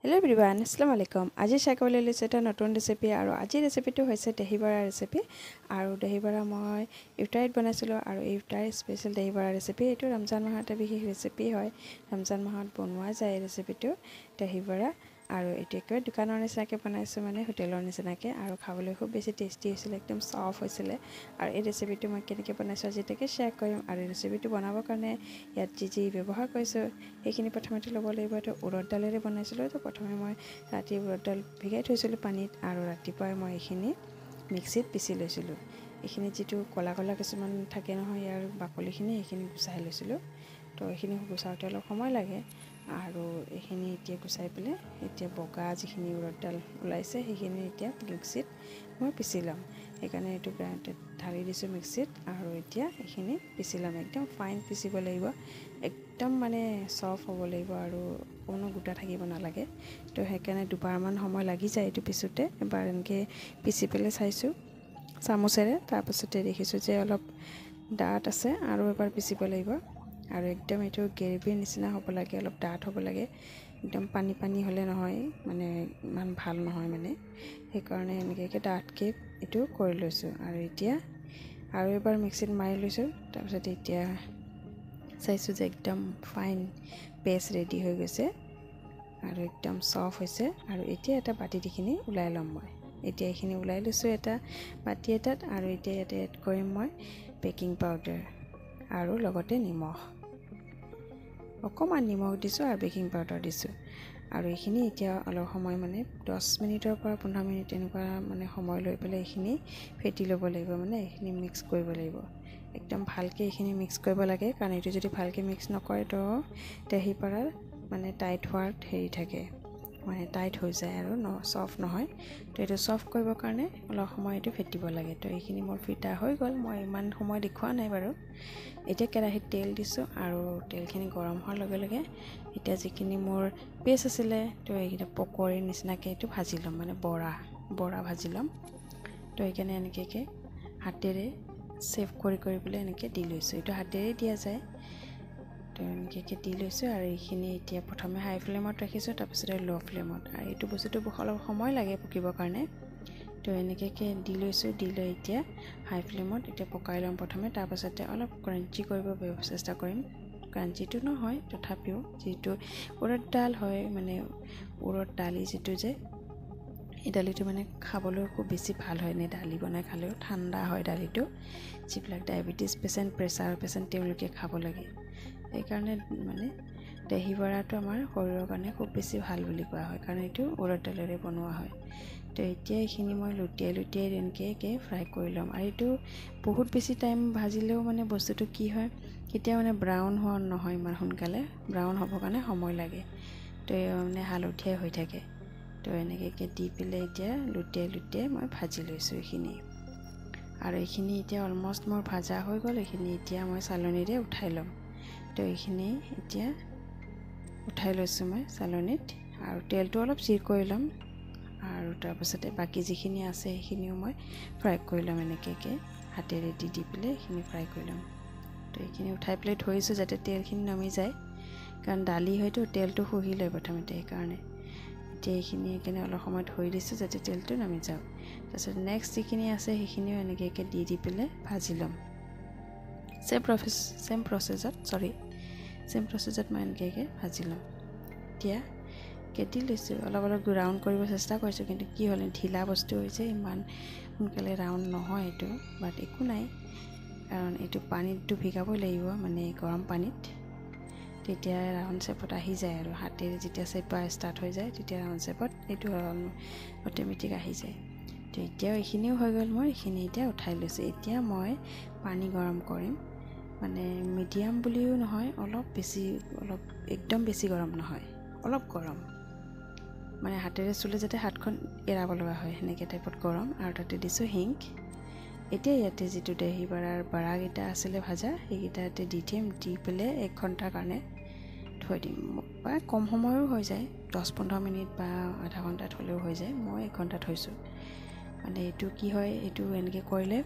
Hello everyone अस्सलाम वालेकुम आज शेयर লৈছে এটা নতুন ৰেচিপি আৰু আজি ৰেচিপিটো হৈছে দহি বৰা ৰেচিপি আৰু দহি বৰা মই ইফতাৰত বনাইছিলো আৰু ইফতাৰ স্পেশাল দহি বৰা ৰেচিপি এটো ৰমজান মাহত বিশেষ ৰেচিপি হয় ৰমজান মাহত বনোৱা যায় ৰেচিপিটো দহি বৰা আৰু এটিকে দোকানৰ নিচিনাকৈ বনাইছো মানে হোটেলৰ নিচিনাকৈ আৰু খাবলৈ খুব বেছি টেষ্টি হৈছিল একদম সফট হৈছিল আৰু এই ৰেচিপিটো মই কেনেকৈ বনাইছো আজি তাকে শেয়াৰ কৰিম আৰু ৰেচিপিটো বনাবৰ কাৰণে ইয়াত যি ব্যৱহাৰ কৰিছো এইখিনি প্ৰথমতে ল'ব লাগিব তো উৰদ দালেৰে বনাইছিলো তো প্ৰথমে মই ৰাতি উৰদ দাল ভিগাই থৈছিলো পানীত আৰু ৰাতিপুৱাই মই এইখিনি মিক্সিত পিছি লৈছিলো এইখিনি যেটো কলা কলা কিছুমান থাকে নহয় ইয়াৰ বাকলিখিনি এইখিনি গুছাই লৈছিলো তো এইখিনি গুছাওতে অলপ সময় লাগে আৰু এইখিনি এতিয়া গুছাই পেলে এতিয়া বগা যিখিনি উৰদ দাল ওলাইছে সেইখিনি এতিয়া মিক্সিত মই পিছি লম সেইকাৰণে এটো গ্ৰাইণ্ডাৰত ঢালি দিছো মিক্সিত আৰু এতিয়া এইখিনি পিছি লম একদম ফাইন পিছিব লাগিব একদম মানে সফট হ'ব লাগিব আৰু কোনো গুটা থাকিব নালাগে তো সেইকাৰণে দুবাৰমান সময় লাগি যায় এটো পিছোতে এবাৰ এনেকৈ পিছি পেলে চাইছো চামুচেৰে তাৰ পাছতে দেখিছো যে অলপ ডাঠ আছে আৰু এবাৰ পিছিব লাগিব আৰু একদম এটো গ্ৰেভিৰ নিচিনা হ'ব লাগে অলপ ডাঠ হ'ব লাগে একদম পানী পানী হলে নহয় মানে মান ভাল নহয় মানে সেইকাৰণে এনেকৈ ডাঠকে এটো কৰি লৈছো আৰু এতিয়া আৰু এবাৰ মিক্সিত মাৰি লৈছো তাৰ পাছতে এতিয়া চাইছো যে একদম ফাইন পেষ্ট ৰেডি হৈ গৈছে আৰু একদম সফট হৈছে আৰু এতিয়া এটা বাটি দিখিনি উলাই লম মই এতিয়া এইখিনি উলাই লৈছো এটা বাটি এটাত আৰু এতিয়া ইয়াতে এড কৰিম মই বেকিং পাউডাৰ আৰু লগতে নিমখ অকমান নিমখ দিছো আৰু বেকিং পাউডাৰ দিছো আৰু এইখিনি এতিয়া অলপ সময় মানে 10 মিনিটৰ পৰা 15 মিনিট এনেকুৱা মানে সময় লৈ পেলে এইখিনি ফেটি ল'ব লাগিব মানে এইখিনি মিক্স কৰিব লাগিব একদম ভালকে এইখিনি মিক্স কৰিব লাগে কাৰণ এটো যদি ভালকে মিক্স নকৰে তো দহি বৰাৰ মানে টাইট হোৱাৰ হেৰি থাকে মানে টাইট হৈ যায় আৰু সফট নহয় তো এটো সফট কৰিবৰ কাৰণে অলপ সময় এটো ফেটিব লাগে তো এইখিনি মোৰ ফিটা হৈ গল মই ইমান সময় দেখুৱা নাই বাৰু এতিয়া কেৰাহীত তেল দিছো আৰু তেলখিনি গৰম হোৱাৰ লগে লগে এতিয়া যিখিনি মোৰ পেষ্ট আছিল তো এইকিটা পকৰীৰ নিচিনাকৈ এটো ভাজি লম মানে বৰা ভাজি লম তো এইকাৰণে এনেকৈ হাতেৰে সেভ কৰি পেলে এনেকৈ দি লৈছো এটো হাতেৰে দিয়া যায় তো এনেকৈ দি লৈছো আৰু এইখিনি এতিয়া প্ৰথমে হাই ফ্লেমত ৰাখিছো তাৰ পিছতে লো ফ্লেমত আৰু এইটো বস্তুটো অলপ সময় লাগে পকিবৰ কাৰণে তো এনেকৈ দি লৈছো দি লৈ এতিয়া হাই ফ্লেমত এতিয়া পকাই লম প্ৰথমে তাৰ পাছতে অলপ ক্ৰাঞ্চি কৰিব চেষ্টা কৰিম ক্ৰাঞ্চিটো নহয় তথাপিও যেটো উৰদ ডাল হয় মানে উৰদ ডালি যেটো যে এই ডালিটো মানে খাবলৈ খুব বেছি ভাল হয় নে ডালি বনাই খালেও ঠাণ্ডা হয় ডালিটো যিবিলাক ডায়াবেটিস পেশেন্ট প্ৰেছাৰ পেশেন্ট তেওঁলোকে খাব লাগে এই কাৰণে মানে দহি বৰাটো আমাৰ শৰীৰৰ কাৰণে খুব বেছি ভাল বুলি কোৱা হয় কাৰণ এটো উৰদ ডালেৰে বনোৱা হয় তো এতিয়া এইখিনি মই লুটিয়াই এনেকৈ ফ্ৰাই কৰি লম আৰু এটো বহুত বেছি টাইম ভাজিলেও মানে বস্তুটো কি হয় কেতিয়া মানে ব্ৰাউন হোৱা নহয় ইমান সোনকালে ব্ৰাউন হ'ব কাৰণে সময় লাগে তো মানে হালধীয়া হৈ থাকে তো এনেকৈ দি পেলে এতিয়া লুটিয়াই মই ভাজি লৈছো এইখিনি আৰু এইখিনি এতিয়া অলমোস্ট মোৰ ভাজা হৈ গল এইখিনি এতিয়া মই চালনীৰে উঠাই লম তো এইখিনি এতিয়া উঠাই লৈছো মই চালনীত আৰু তেলটো অলপ চিৰ কৰি লম আৰু তাৰ পাছতে বাকি যিখিনি আছে সেইখিনিও মই ফ্ৰাই কৰি লম এনেকৈ হাতেৰে দি পেলে এইখিনি ফ্ৰাই কৰি লম তো এইখিনি উঠাই পেলে থৈছো যাতে তেলখিনি নামি যায় কাৰণ ডালি হয়তো তেলটো শুহি লয় প্ৰথমতে সেইকাৰণে এতিয়া এইখিনি কেনে অলপ সময় থৈ দিছো যাতে তেলটো নামি যাওক তাৰপিছত নেক্সট যিখিনি আছে সেইখিনিও এনেকৈ দি পেলে ভাজি লম সেম প্ৰসেছত মই এনেকৈ ভাজি লম এতিয়া কেটি লৈছো অলপ ৰাউন্ড কৰিব চেষ্টা কৰিছো কিন্তু কি হল ঢিলা বস্তু হৈছে ইমান সোনকালে ৰাউন্ড নহয় এটো বাট একো নাই কাৰণ এটো পানীটো ভিগাব লাগিব মানে গৰম পানীত তেতিয়া ৰাউন্ড শেপত আহি যায় আৰু হাতেৰে যেতিয়া চেপা ষ্টাৰ্ট হৈ যায় তেতিয়া ৰাউন্ড শেপত এটো অটোমেটিক আহি যায় তো এতিয়া এইখিনিও হৈ গল মই এইখিনি এতিয়া উঠাই লৈছো এতিয়া মই পানী গৰম কৰিম মানে মিডিয়াম বুলিও নহয় অলপ একদম বেছি গৰম নহয় অলপ গৰম মানে হাতেৰে চুলে যাতে হাতখন এৰাব লগা হয় হেনেকে টাইপত গৰম আৰু তাতে দিছো হিং এতিয়া ইয়াতে যেটো দহি বৰাৰ বৰাগিটা আছিল ভাজা সেইগিটাতে দি পেলে 1 ঘণ্টাৰ কাৰণে থৈ দিম বা কম সময়ও হৈ যায় 10-15 মিনিট বা আধা ঘণ্টা থলেও হৈ যায় মই 1 ঘণ্টা থৈছো মানে এটো কি হয় এটো এনেকৈ কৰিলে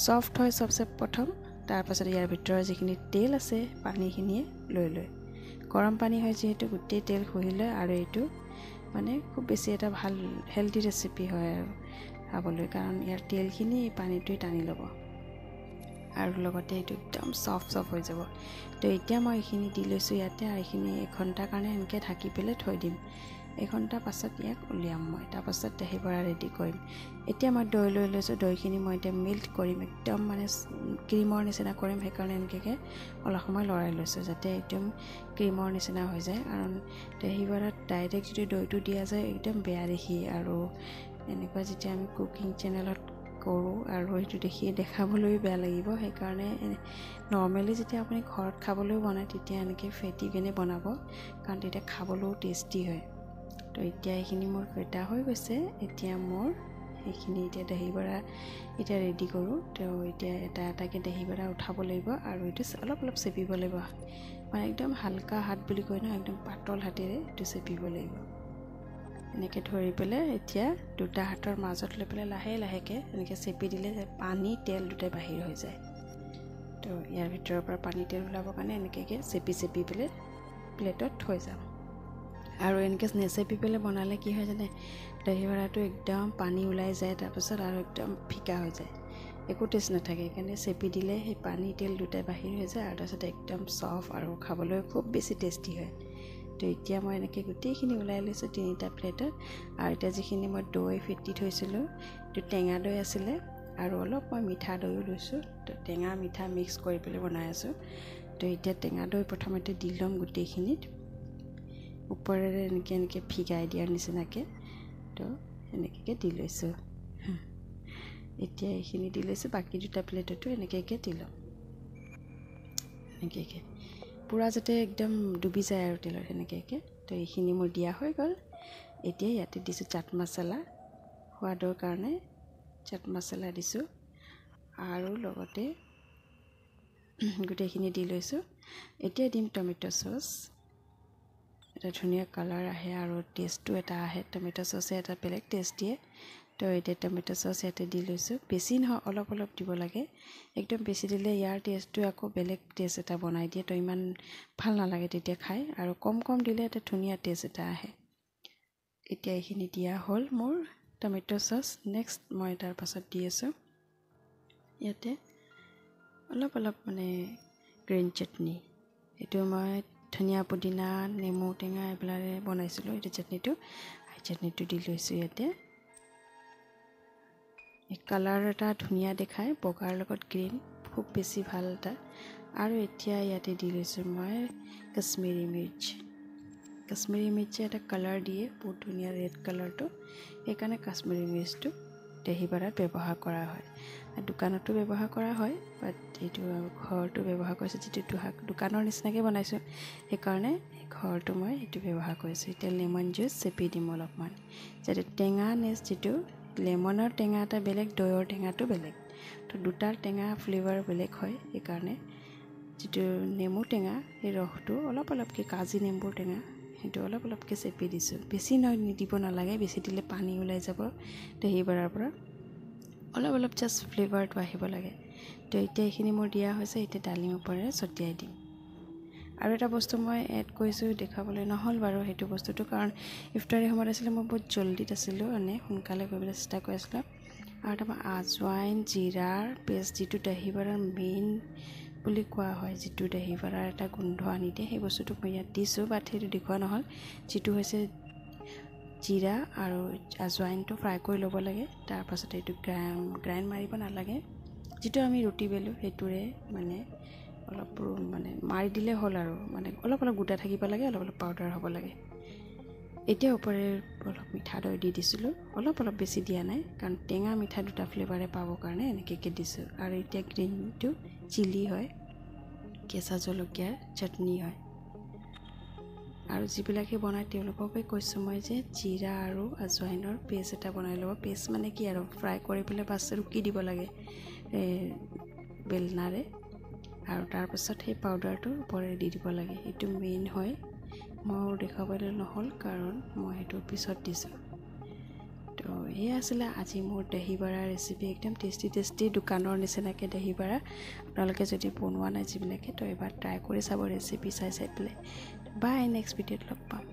সফট হয় সবসে প্ৰথম তাৰ পাছত ইয়াৰ ভিতৰৰ যিখিনি তেল আছে পানীখিনিয়ে লৈ গৰম পানী হয় যেহেতু গুটেই তেল খহিলে আৰু এটো মানে খুব বেছি এটা ভাল হেল্থি ৰেচিপি হয় আৰু খাবলৈ, কাৰণ ইয়াৰ তেলখিনি পানীটোৱে টানি ল'ব আৰু লগতে এইটো একদম চফ্ট হৈ যাব। তো এতিয়া মই এইখিনি দি লৈছোঁ ইয়াতে, আৰু এইখিনি 1 ঘণ্টাৰ কাৰণে এনেকৈ ঢাকি পেলাই থৈ দিম। 1 ঘণ্টাৰ পাছত ইয়াক উলিয়াম মই, তাৰপাছত দহি বৰা ৰেডি কৰিম। এতিয়া মই দৈ লৈ লৈছোঁ, দৈখিনি মই এতিয়া মেল্ট কৰিম, একদম মানে ক্ৰীমৰ নিচিনা কৰিম। সেইকাৰণে এনেকৈ অলপ সময় লৰাই লৈছোঁ যাতে একদম ক্ৰীমৰ নিচিনা হৈ যায়, কাৰণ দহি বৰাত ডাইৰেক্ট যদি দৈটো দিয়া যায় একদম বেয়া দেখি, আৰু এনেকুৱা যেতিয়া আমি কুকিং চেনেলত কৰোঁ আৰু সেইটো দেখাবলৈও বেয়া লাগিব। সেইকাৰণে নৰ্মেলি যেতিয়া আপুনি ঘৰত খাবলৈও বনায় তেতিয়া এনেকৈ ফেটি কিনে বনাব, কাৰণ তেতিয়া খাবলৈও টেষ্টি হয়। তো এতিয়া এইখিনি মোৰ ফেটা হৈ গৈছে। এতিয়া মোৰ এইখিনি এতিয়া দহি বৰা এতিয়া ৰেডি কৰোঁ। তো এতিয়া এটা এটাকৈ দহি বৰা উঠাব লাগিব, আৰু এইটো অলপ চেপিব লাগিব, মানে একদম হালকা হাত বুলি কয় ন, একদম পাতল হাতেৰে এইটো চেপিব লাগিব। এনেকৈ ধৰি পেলাই এতিয়া দুটা হাতৰ মাজত লৈ পেলাই লাহেকৈ এনেকৈ চেপি দিলে পানী তেল দুটাই বাহিৰ হৈ যায়। তো ইয়াৰ ভিতৰৰ পৰা পানী তেল ওলাবৰ কাৰণে এনেকৈ চেপি পেলাই প্লেটত থৈ যাম। আৰু এনেকৈ নেচেপি পেলাই বনালে কি হয় জানে, দহি বৰাটো একদম পানী ওলাই যায়, তাৰপিছত আৰু একদম ফিকা হৈ যায়, একো টেষ্ট নাথাকে। সেইকাৰণে চেপি দিলে সেই পানী তেল দুটাই বাহিৰ হৈ যায়, আৰু তাৰপিছত একদম চফ্ট আৰু খাবলৈ খুব বেছি টেষ্টি হয়। তো এতিয়া মই এনেকৈ গোটেইখিনি ওলাই লৈছোঁ 3টা প্লেটত। আৰু এতিয়া যিখিনি মই দৈ ফেটি থৈছিলোঁ, এইটো টেঙা দৈ আছিলে, আৰু অলপ মই মিঠা দৈও লৈছোঁ। তো টেঙা মিঠা মিক্স কৰি পেলাই বনাই আছোঁ। তো এতিয়া টেঙা দৈ প্ৰথমতে দি ল'ম গোটেইখিনিত, ওপৰেৰে এনেকৈ ফিকাই দিয়াৰ নিচিনাকৈ। তো এনেকৈ দি লৈছোঁ। এতিয়া এইখিনি দি লৈছোঁ, বাকী 2টা প্লেটতো এনেকৈ দি ল'ম। এনেকৈ পূৰা যাতে একদম ডুবি যায় আৰু তেলত এনেকৈ। তো এইখিনি মোৰ দিয়া হৈ গ'ল। এতিয়া ইয়াতে দিছোঁ চাট মছলা, সোৱাদৰ কাৰণে চাট মছলা দিছোঁ, আৰু লগতে গোটেইখিনি দি লৈছোঁ। এতিয়া দিম টমেট' চচ, এটা ধুনীয়া কালাৰ আহে আৰু টেষ্টটো এটা আহে। টমেট' চচে এটা বেলেগ টেষ্ট দিয়ে। তো এতিয়া টমেট' চচ ইয়াতে দি লৈছোঁ, বেছি নহয় অলপ দিব লাগে। একদম বেছি দিলে ইয়াৰ টেষ্টটো আকৌ বেলেগ টেষ্ট এটা বনাই দিয়ে, তো ইমান ভাল নালাগে তেতিয়া খাই, আৰু কম দিলে এটা ধুনীয়া টেষ্ট এটা আহে। এতিয়া এইখিনি দিয়া হ'ল মোৰ টমেট' চচ। নেক্সট মই তাৰ পাছত দি আছোঁ ইয়াতে অলপ মানে গ্ৰীণ চাটনি। এইটো মই ধনিয়া পুদিনা নেমু টেঙা এইবিলাকে বনাইছিলোঁ এইটো চাটনিটো। চাটনিটো দি লৈছোঁ ইয়াতে। এই কালাৰ এটা ধুনীয়া দেখায়, বগাৰ লগত গ্ৰীণ, খুব বেছি ভাল এটা। আৰু এতিয়া ইয়াতে দি লৈছোঁ মই কাশ্মীৰী মিৰ্চ। কাশ্মীৰী মিৰ্চে এটা কালাৰ দিয়ে, বহুত ধুনীয়া ৰেড কালাৰটো, সেইকাৰণে কাশ্মীৰী মিৰ্চটো দহি বৰাত ব্যৱহাৰ কৰা হয়। দোকানতো ব্যৱহাৰ কৰা হয়, বাট এইটো ঘৰটো ব্যৱহাৰ কৰিছোঁ, যিটো দোকানৰ নিচিনাকৈ বনাইছোঁ, সেইকাৰণে ঘৰটো মই এইটো ব্যৱহাৰ কৰিছোঁ। এতিয়া লেমন জুইচ চেপি দিম অলপমান, যাতে টেঙা যিটো লেমনৰ টেঙা এটা বেলেগ, দৈৰ টেঙাটো বেলেগ। তো 2টাৰ টেঙা ফ্লেভাৰ বেলেগ হয়, সেইকাৰণে যিটো নেমু টেঙা সেই ৰসটো অলপকৈ, কাজি নেমুৰ টেঙা সেইটো অলপকৈ চেপি দিছোঁ। বেছি দিব নালাগে, বেছি দিলে পানী ওলাই যাব দহি বৰাৰ পৰা। অলপ জাষ্ট ফ্লেভাৰটো আহিব লাগে। তো এতিয়া এইখিনি মোৰ দিয়া হৈছে। এতিয়া ডালিম ওপৰেৰে ছটিয়াই দিম। আৰু এটা বস্তু মই এড কৰিছোঁ, দেখাবলৈ নহ'ল বাৰু সেইটো বস্তুটো, কাৰণ ইফতাৰী সময়ত আছিলে, মই বহুত জল্দিত আছিলোঁ, সোনকালে কৰিবলৈ চেষ্টা কৰি আছিলোঁ। আৰু এটা মই আজৱাইন জিৰাৰ পেষ্ট, যিটো দহি বৰাৰ মেইন বুলি কোৱা হয়, যিটো দহি বৰাৰ এটা গোন্ধ আনি দিয়ে, সেই বস্তুটো মই ইয়াত দিছোঁ, বাট সেইটো দেখুওৱা নহ'ল। যিটো হৈছে জিৰা আৰু আজৱাইনটো ফ্ৰাই কৰি ল'ব লাগে, তাৰপাছত এইটো গ্ৰাইণ্ড মাৰিব নালাগে। যিটো আমি ৰুটি বেলোঁ সেইটোৰে অলপ মাৰি দিলে হ'ল, আৰু অলপ গোটা থাকিব লাগে, অলপ পাউডাৰ হ'ব লাগে। এতিয়া ওপৰে অলপ মিঠা দৈ দি দিছিলোঁ, অলপ বেছি দিয়া নাই, কাৰণ টেঙা মিঠা 2টা ফ্লেভাৰে পাবৰ কাৰণে এনেকৈ দিছোঁ। আৰু এতিয়া গ্ৰীণটো চিলি হয়, কেঁচা জলকীয়াৰ চাটনি হয়। আৰু যিবিলাকে বনায় তেওঁলোককে কৈছোঁ মই যে জিৰা আৰু আজৱাইনৰ পেষ্ট এটা বনাই ল'ব। পেষ্ট মানে কি আৰু ফ্ৰাই কৰি পেলাই বাছ ৰুকি দিব লাগে বেলনাৰে, আৰু তাৰপাছত সেই পাউডাৰটো ওপৰেৰে দি দিব লাগে। এইটো মেইন হয়, মোৰ দেখুৱাবলৈ নহ'ল কাৰণ মই সেইটো পিছত দিছোঁ। তো এয়া আছিলে আজি মোৰ দহি বৰা ৰেচিপি, একদম টেষ্টি দোকানৰ নিচিনাকৈ দহি বৰা। আপোনালোকে যদি বনোৱা নাই যিবিলাকে, তো এবাৰ ট্ৰাই কৰি চাব ৰেচিপি চাই পেলাই। বাই, নেক্সট ভিডিঅ'ত লগ পাম।